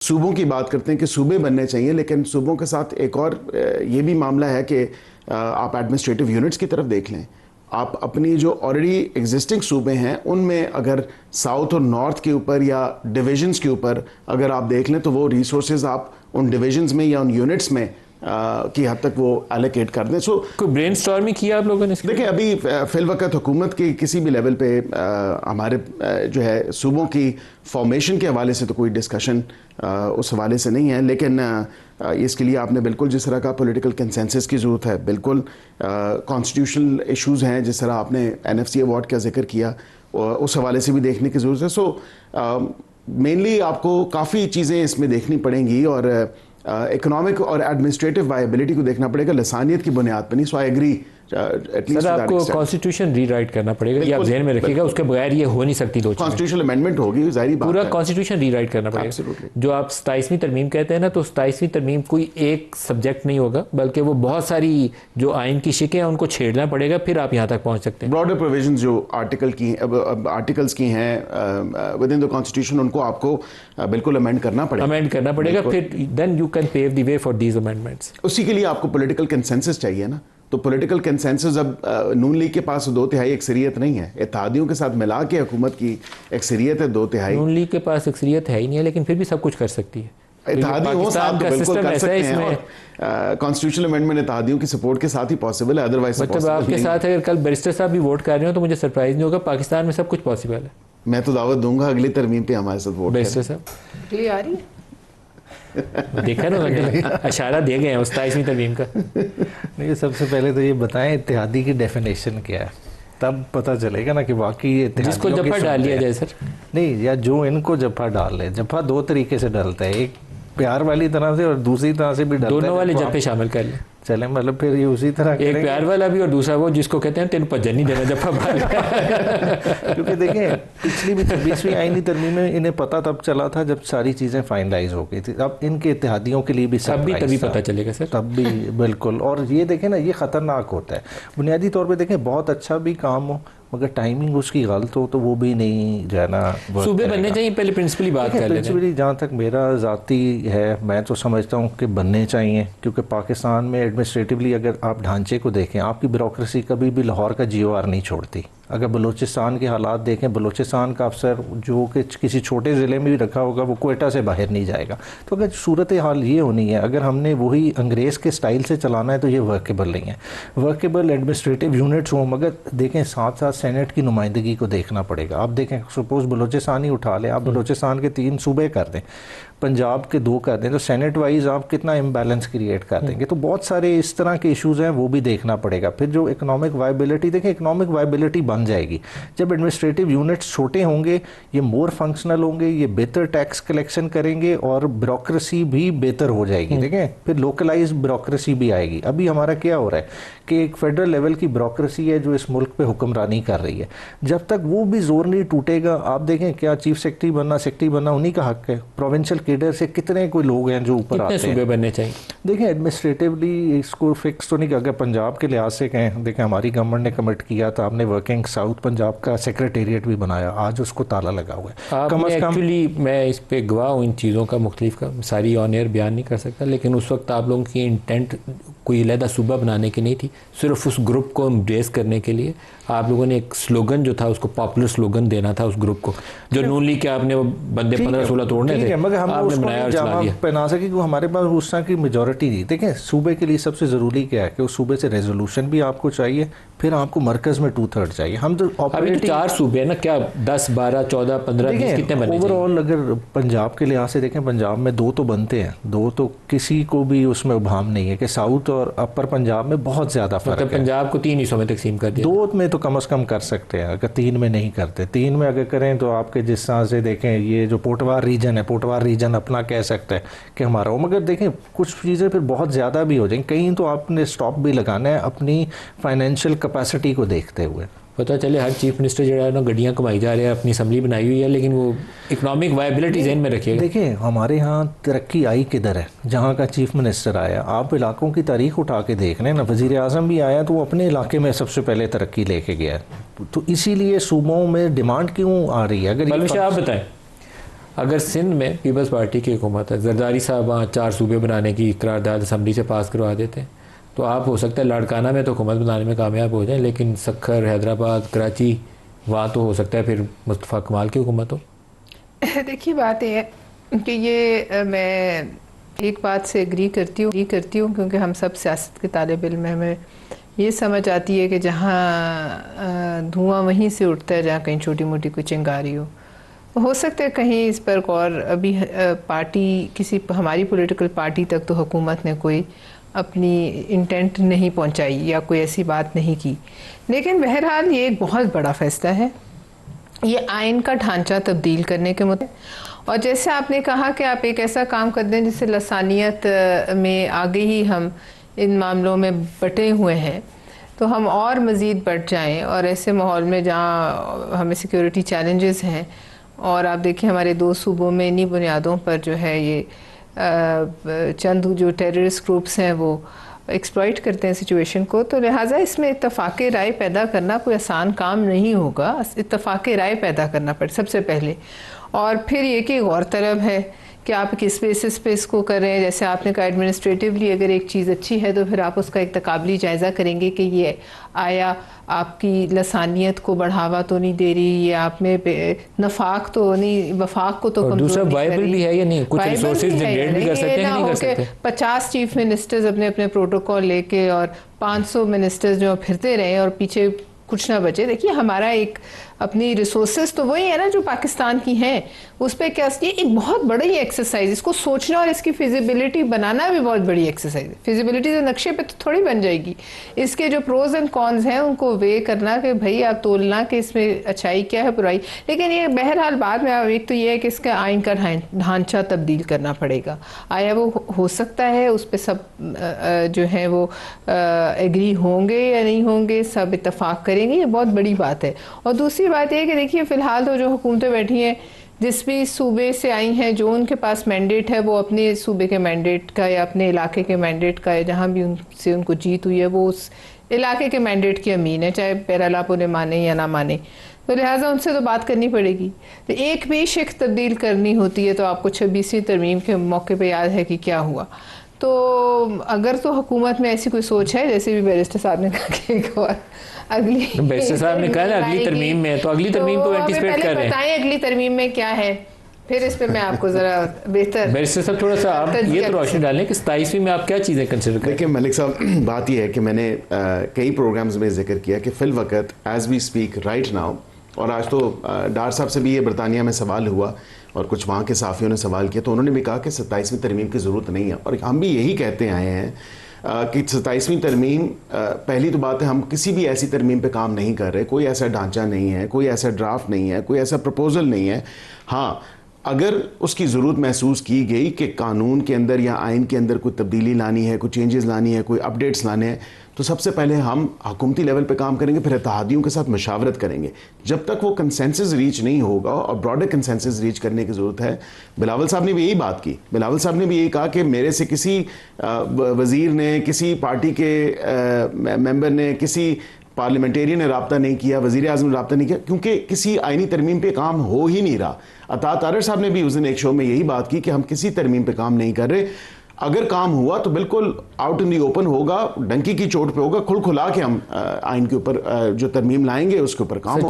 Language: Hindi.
सूबों की बात करते हैं कि सूबे बनने चाहिए, लेकिन सूबों के साथ एक और ये भी मामला है कि आप एडमिनिस्ट्रेटिव यूनिट्स की तरफ देख लें। आप अपनी जो ऑलरेडी एग्जिस्टिंग सूबे हैं उनमें अगर साउथ और नॉर्थ के ऊपर या डिविजन्स के ऊपर अगर आप देख लें तो वो रिसोर्सेज आप उन डिविजन्स में या उन यूनिट्स में की हद तक वो एलोकेट कर दें। कोई ब्रेनस्टॉर्मिंग किया आप लोगों ने? देखिए, अभी फिल वक्त हुकूमत की किसी भी लेवल पे हमारे जो है सूबों की फॉर्मेशन के हवाले से तो कोई डिस्कशन उस हवाले से नहीं है, लेकिन इसके लिए आपने बिल्कुल जिस तरह का पॉलिटिकल कंसेंसस की ज़रूरत है, बिल्कुल कॉन्स्टिट्यूशनल इश्यूज़ हैं जिस तरह आपने NFC अवार्ड का जिक्र किया उस हवाले से भी देखने की ज़रूरत है। सो मेनली आपको काफ़ी चीज़ें इसमें देखनी पड़ेंगी और इकोनॉमिक और एडमिनिस्ट्रेटिव वायबिलिटी को देखना पड़ेगा लसानियत की बुनियाद पर नहीं। सो आई एग्री। सर आपको कॉन्स्टिट्यूशन रीराइट करना पड़ेगा, ये आप ज़हन में रखिएगा, उसके बगैर ये हो नहीं सकती। दो कॉन्स्टिट्यूशनल अमेंडमेंट होगी, जाहिर बात है, पूरा कॉन्स्टिट्यूशन रीराइट करना पड़ेगा। जो आप 27वीं तरमीम कहते हैं ना, तो 27वीं तरमीम कोई एक सब्जेक्ट नहीं होगा, बल्कि वो बहुत सारी जो आइन की शिकें हैं उनको छेड़ना पड़ेगा, फिर आप यहाँ तक पहुँच सकते हैं। ब्रॉडर प्रोविजन जो आर्टिकल्स की हैं विद इन द कॉन्स्टिट्यूशन, उनको आपको बिल्कुल अमेंड करना पड़ेगा, फिर then you can pave the way for these amendments. उसी के लिए आपको पॉलिटिकल कंसेंसस चाहिए ना। तो पॉलिटिकल कंसेंसस अब नून लीग के पास 2/3 अक्सरियत नहीं है, इत्तेहादियों के साथ मिला के हुकूमत की अक्सरियत है 2/3। नून लीग के पास अक्सरियत है ही नहीं है, लेकिन फिर भी सब कुछ कर सकती है। इत्तेहादी हो साहब तो बिल्कुल कर सकते हैं, और कॉन्स्टिट्यूशनल अमेंडमेंट इत्तेहादियों की सपोर्ट के साथ ही पॉसिबल है, अदरवाइज मतलब आपके साथ अगर कल बैरिस्टर साहब भी वोट कर रहे हो तो मुझे सरप्राइज नहीं होगा। पाकिस्तान में सब कुछ पॉसिबल है। मैं तो दावत दूंगा अगली तरमीम पे हमारे साथ वोट। बैरिस्टर साहब देखा ना, इशारा दिए गए हैं 27वीं तरमीम का। नहीं, सबसे पहले तो ये बताएं इत्तेहादी की डेफिनेशन क्या है, तब पता चलेगा ना कि वाकई जिसको जफ्फा डाल लिया जाए। सर नहीं, या जो इनको जफ्फा डाल ले। जफ्फा दो तरीके से डलता है, एक प्यार वाली तरह से और दूसरी तरह से भी डलता है। दोनों वाले जफ्फे शामिल कर ले चले, मतलब फिर ये उसी तरह एक प्यार वाला भी और दूसरा वो जिसको कहते हैं तेन भजन नहीं देना जफ्फा क्योंकि देखें पिछली भी 26वीं आईनी तरमीम में इन्हें पता तब चला था जब सारी चीज़ें फाइनलाइज हो गई थी। अब इनके इत्तेहादियों के लिए भी तभी पता चलेगा सर, तब भी बिल्कुल। और ये देखें ना, ये ख़तरनाक होता है बुनियादी तौर पर। देखें बहुत अच्छा भी काम हो मगर टाइमिंग उसकी गलत हो तो वो भी नहीं जो है ना सूबे बनने चाहिए। पहले प्रिंसिपली बात कर लेते हैं। प्रिंसिपली जहाँ तक मेरा ज़ाती है, मैं तो समझता हूँ कि बनने चाहिए, क्योंकि पाकिस्तान में एडमिनिस्ट्रेटिवली अगर आप ढांचे को देखें, आपकी ब्यूरोक्रेसी कभी भी लाहौर का GOR नहीं छोड़ती। अगर बलूचिस्तान के हालात देखें, बलूचिस्तान का अफसर जो कि किसी छोटे ज़िले में भी रखा होगा वो क्वेटा से बाहर नहीं जाएगा। तो अगर सूरत हाल ये होनी है, अगर हमने वही अंग्रेज़ के स्टाइल से चलाना है तो ये वर्केबल नहीं है। वर्केबल एडमिनिस्ट्रेटिव यूनिट्स हों, मगर देखें साथ साथ सेनेट की नुमाइंदगी को देखना पड़ेगा। आप देखें, सपोज़ बलूचिस्तान ही उठा लें, आप बलूचिस्तान के 3 सूबे कर दें, पंजाब के 2 कर दें, तो सेनेट वाइज आप कितना इम्बैलेंस क्रिएट कर देंगे। तो बहुत सारे इस तरह के इश्यूज़ हैं, वो भी देखना पड़ेगा। फिर जो इकोनॉमिक वायबिलिटी, देखें इकोनॉमिक वायबिलिटी बन जाएगी जब एडमिनिस्ट्रेटिव यूनिट्स छोटे होंगे, ये मोर फंक्शनल होंगे, ये बेहतर टैक्स कलेक्शन करेंगे और ब्यूरोक्रेसी भी बेहतर हो जाएगी। देखें फिर लोकलाइज ब्यूरोक्रेसी भी आएगी। अभी हमारा क्या हो रहा है कि एक फेडरल लेवल की ब्यूरोक्रेसी है जो इस मुल्क पे हुक्मरानी कर रही है। जब तक वो भी जोर नहीं टूटेगा, आप देखें क्या चीफ सेक्रेटरी बनना उन्हीं का हक है। प्रोविंशियल केडर से कितने कोई लोग हैं जो ऊपर आते हैं। सूबे बनने चाहिए। देखें एडमिनिस्ट्रेटिवली इसको फिक्स तो नहीं, अगर पंजाब के लिहाज से कहें, देखें हमारी गवर्नमेंट ने कमिट किया था, हमने वर्किंग साउथ पंजाब का सेक्रेटेरिएट भी बनाया, आज उसको ताला लगा हुआ है। कम अज़ कम एक्चुअली मैं इस पे गवाह हूँ इन चीज़ों का, मुख्तलिफ का सारी ऑन एयर बयान नहीं कर सकता, लेकिन उस वक्त आप लोगों की इंटेंट कोई अलहदा सूबा बनाने की नहीं थी, सिर्फ उस ग्रुप को एम्ब्रेस करने के लिए आप लोगों ने एक स्लोगन जो था उसको पॉपुलर स्लोगन देना था उस ग्रुप को, जो नून लीग के आपने बंदे 15-16 तोड़ने थे, मगर हम आपने बनाया और चला दिया। पहना सके क्योंकि हमारे पास उस तरह की मेजॉरिटी थी। देखें सूबे के लिए सबसे ज़रूरी क्या है कि उस सूबे से रेजोल्यूशन भी आपको चाहिए, फिर आपको मरकज़ में 2/3 चाहिए। हम तो अभी तो 4 सूबे हैं ना, क्या 10, 12, 14, 15, 20 कितने बने? ओवरऑल अगर पंजाब के लिहाज से देखें, पंजाब में 2 तो बनते हैं, 2 तो किसी को भी उसमें उभाम नहीं है कि साउथ और अपर पंजाब में बहुत ज़्यादा फर्क है। पंजाब को 3 हिस्सों में तकसीम कर दिया। 2 में तो कम से कम कर सकते हैं, अगर 3 में नहीं करते। 3 में अगर करें तो आपके जिस तरह से देखें, ये जो पोटवार रीजन है, पोटवार रीजन अपना कह सकते हैं कि हमारा हो, मगर देखें कुछ चीज़ें फिर बहुत ज़्यादा भी हो जाएंगी। कहीं तो आपने स्टॉप भी लगाना है अपनी फाइनेंशियल कैपेसिटी को देखते हुए। पता चले हर चीफ मिनिस्टर जो है ना गड्डियाँ कमाई जा रहे हैं, अपनी असम्बली बनाई हुई है, लेकिन वो इकोनॉमिक वायबिलिटी ज़हन में रखिएगा। देखिए हमारे यहाँ तरक्की आई किधर है, जहाँ का चीफ मिनिस्टर आया। आप इलाकों की तारीख उठा के देख लें ना, वज़ीर आज़म भी आया तो वो अपने इलाके में सबसे पहले तरक्की लेके गया। तो इसीलिए सूबों में डिमांड क्यों आ रही है? अगर आप बताएं, अगर सिंध में पीपल्स पार्टी की हुकूमत है, जरदारी साहब वहाँ 4 सूबे बनाने की करारदाद असम्बली से पास करवा देते हैं, तो आप हो सकता है लाड़काना में तो हुकूमत बनाने में कामयाब हो जाए, लेकिन सक्खर, हैदराबाद, कराची, वहाँ तो हो सकता है फिर मुस्तफ़ा कमाल की हुकूमत हो। देखिए बात यह है कि ये मैं एक बात से एग्री करती हूँ क्योंकि हम सब सियासत के तालिब इल्म में हमें ये समझ आती है कि जहाँ धुआं वहीं से उठता है जहाँ कहीं छोटी मोटी कोई चिंगारी हो सकता है कहीं इस पर गौर अभी पार्टी किसी हमारी पॉलिटिकल पार्टी तक तो हुकूमत ने कोई अपनी इंटेंट नहीं पहुंचाई या कोई ऐसी बात नहीं की, लेकिन बहरहाल ये एक बहुत बड़ा फैसला है, ये आइन का ढांचा तब्दील करने के मुद्दे। और जैसे आपने कहा कि आप एक ऐसा काम कर दें जिससे लसानियत में आगे ही हम इन मामलों में बटे हुए हैं, तो हम और मज़ीद बढ़ जाएं, और ऐसे माहौल में जहाँ हमें सिक्योरिटी चैलेंजेस हैं, और आप देखिए हमारे 2 सूबों में इन्हीं बुनियादों पर जो है ये चंद जो टेररिस्ट ग्रुप्स हैं वो एक्सप्लॉइट करते हैं सिचुएशन को, तो लिहाजा इसमें इत्तफाक राय पैदा करना कोई आसान काम नहीं होगा। इत्तफाक राय पैदा करना पड़े सबसे पहले, और फिर ये कि गौरतलब है कि आप किस बेसिस पे इसको कर रहे हैं। जैसे आपने कहा एडमिनिस्ट्रेटिवली अगर एक चीज़ अच्छी है तो फिर आप उसका एक तकाबली जायज़ा करेंगे कि ये आया आपकी लसानियत को बढ़ावा तो नहीं दे रही, ये आप में नफाक तो नहीं, वफाक को तो कमजोर दूसरा वायबल भी है या नहीं, कुछ रिसोर्सेज जनरेट भी कर सकते हैं, नहीं कर सकते। 50 चीफ मिनिस्टर्स अपने अपने प्रोटोकॉल लेके और 500 मिनिस्टर्स जो फिरते रहे और पीछे कुछ ना बचे। देखिए हमारा एक अपनी रिसोर्सेज तो वही है ना जो पाकिस्तान की हैं, उस पर क्या ये एक बहुत बड़ी एक्सरसाइज, इसको सोचना और इसकी फिजिबिलिटी बनाना भी बहुत बड़ी एक्सरसाइज है। फिजिबिलिटी तो नक्शे पे तो थोड़ी बन जाएगी, इसके जो प्रोज एंड कॉन्स हैं उनको वे करना कि भाई आप तोलना कि इसमें अच्छाई क्या है बुराई। लेकिन ये बहरहाल बाद में एक तो ये है कि इसका आइन का ढांचा तब्दील करना पड़ेगा। आया वो हो सकता है उस पर सब जो है वो एग्री होंगे या नहीं होंगे, सब इत्तफाक करेंगे, ये बहुत बड़ी बात है। और दूसरी बात यह है कि देखिए फ़िलहाल तो जो हुकूमतें बैठी हैं जिस भी सूबे से आई हैं, जो उनके पास मैंडेट है वो अपने सूबे के मैंडेट का या अपने इलाके के मैंडेट का, या जहाँ भी उनसे उनको जीत हुई है वो उस इलाके के मैंडेट की अमीन है, चाहे पैरालाप उन्हें माने या ना माने, तो लिहाजा उनसे तो बात करनी पड़ेगी। तो एक भी शिक तब्दील करनी होती है तो आपको 26वीं तरमीम के मौके पर याद है कि क्या हुआ। तो अगर तो हुकूमत में ऐसी कोई सोच है, जैसे भी बैरिस्टर साहब ने कहा कि एक और अगली बैरिस्टर साहब ने कहा ना अगली तरमीम में, तो अगली तरमीम को एंटिसिपेट कर रहे हैं। बताएं अगली तरमीम में क्या है, फिर इस पे मैं आपको जरा बेहतर बैरिस्टर साहब थोड़ा सा आप ये तो रोशनी डालें कि 27वीं में आप क्या चीज़ें कंसिडर करें। देखिए मलिक साहब, बात यह है कि मैंने कई प्रोग्राम्स में जिक्र किया कि फिल वक्त as we speak right now, और आज तो डार साहब से भी ये बरतानिया में सवाल हुआ और कुछ वहाँ के साफियों ने सवाल किया, तो उन्होंने भी कहा कि 27वीं तरमीम की ज़रूरत नहीं है, और हम भी यही कहते आए हैं कि 27वीं तरमीम, पहली तो बात है हम किसी भी ऐसी तरमीम पे काम नहीं कर रहे, कोई ऐसा ढांचा नहीं है, कोई ऐसा ड्राफ्ट नहीं है, कोई ऐसा प्रपोजल नहीं है। हाँ, अगर उसकी ज़रूरत महसूस की गई कि कानून के अंदर या आइन के अंदर कोई तब्दीली लानी है, कोई चेंजेस लानी है, कोई अपडेट्स लाने हैं, तो सबसे पहले हम हुकूमती लेवल पे काम करेंगे, फिर इत्तेहादियों के साथ मशावरत करेंगे। जब तक वो कंसेंसस रीच नहीं होगा, और ब्रॉडर कंसेंसस रीच करने की ज़रूरत है। बिलावल साहब ने भी यही बात की, बिलावल साहब ने भी यही कहा कि मेरे से किसी वज़ीर ने, किसी पार्टी के मेंबर ने, किसी पार्लियामेंटेरियन ने रब्ता नहीं किया, वज़ीर आज़म ने रब्ता नहीं किया, क्योंकि किसी आइनी तरमीम पे काम हो ही नहीं रहा। अता तारर साहब ने भी उस दिन एक शो में यही बात की कि हम किसी तरमीम पे काम नहीं कर रहे, अगर काम हुआ तो बिल्कुल आउट इन दी ओपन होगा, डंकी की चोट पे होगा, खुल खुला के हम आइन के ऊपर जो तरमीम लाएंगे उसके ऊपर काम होगा।